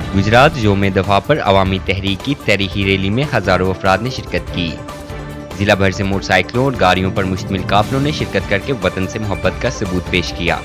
गुजरात योम दफा पर अवामी तहरीक की तहरीकी रैली में हजारों अफराद ने शिरकत की। जिला भर से मोटरसाइकिलों और गाड़ियों पर मुश्तमिल काफिलों ने शिरकत करके वतन से मोहब्बत का सबूत पेश किया।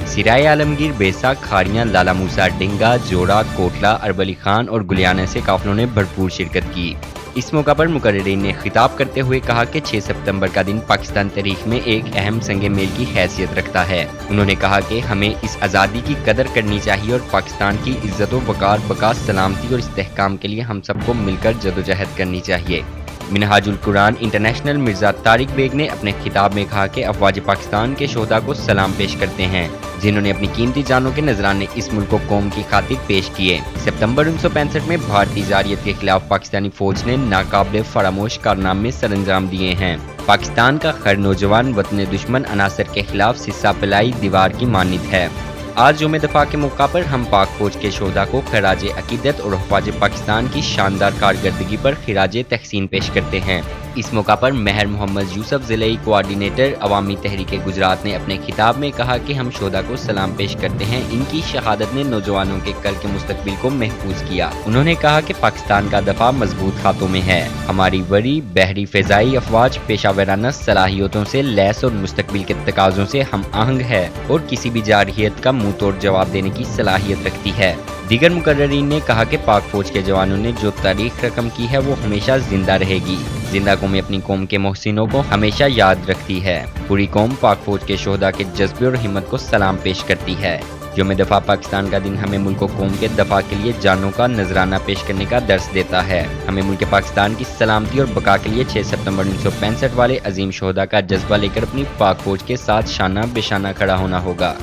सिराय आलमगीर, बेसा, खाड़ियाँ, लाला मूसा, डिंगा, जोड़ा, कोटला, अरबली खान और गुलियाना से काफिलों ने भरपूर शिरकत की। इस मौका पर मुकर्रिरीन ने खिताब करते हुए कहा कि 6 सितंबर का दिन पाकिस्तान तारीख में एक अहम संगे मेल की हैसियत रखता है। उन्होंने कहा कि हमें इस आज़ादी की कदर करनी चाहिए और पाकिस्तान की इज्जत व वक़ार, बका, सलामती और इस्तेहकाम के लिए हम सबको मिलकर जदोजहद करनी चाहिए। मिनहाजुल कुरान इंटरनेशनल मिर्जा तारिक बेग ने अपने खिताब में कहा कि अफवाज पाकिस्तान के शोहदा को सलाम पेश करते हैं, जिन्होंने अपनी कीमती जानों के नजराने इस मुल्क को कौम की खातिर पेश किए। सितंबर 1965 में भारतीय जारियत के खिलाफ पाकिस्तानी फौज ने नाकाबिले फरामोश कारनामे सरअंजाम दिए हैं। पाकिस्तान का हर नौजवान वतन दुश्मन अनासर के खिलाफ सिस्सा पिलाई दीवार की मानित है। आज योम दफा के मौका पर हम पाक फौज के शोहदा को खराज अकीदत और हफाज पाकिस्तान की शानदार कारकर्दगी पर खिराज तहसीन पेश करते हैं। इस मौका पर महर मोहम्मद यूसुफ ज़िलाई कोऑर्डिनेटर अवामी तहरीक गुजरात ने अपने खिताब में कहा कि हम शोहदा को सलाम पेश करते हैं। इनकी शहादत ने नौजवानों के कल के मुस्तकबिल को महफूज किया। उन्होंने कहा कि पाकिस्तान का दफा मजबूत हाथों में है। हमारी बड़ी बहरी फ़िज़ाई अफवाज पेशावराना सलाहियतों से लैस और मुस्तकबिल के तकाज़ों से हम आहंग है और किसी भी जारहियत का मुंह तोड़ जवाब देने की सलाहियत रखती है। दीगर मुकर्रिरीन ने कहा कि पाक फौज के जवानों ने जो तारीख रकम की है वो हमेशा जिंदा रहेगी। जिंदा कौमें अपनी कौम के मोहसिनों को हमेशा याद रखती है। पूरी कौम पाक फौज के शोहदा के जज्बे और हिम्मत को सलाम पेश करती है। योम दफा पाकिस्तान का दिन हमें मुल्क कौम के दफा के लिए जानों का नजराना पेश करने का दर्स देता है। हमें मुल्क पाकिस्तान की सलामती और बका के लिए 6 सितंबर 1965 वाले अजीम शोहदा का जज्बा लेकर अपनी पाक फौज के साथ शाना बेशाना खड़ा होना होगा।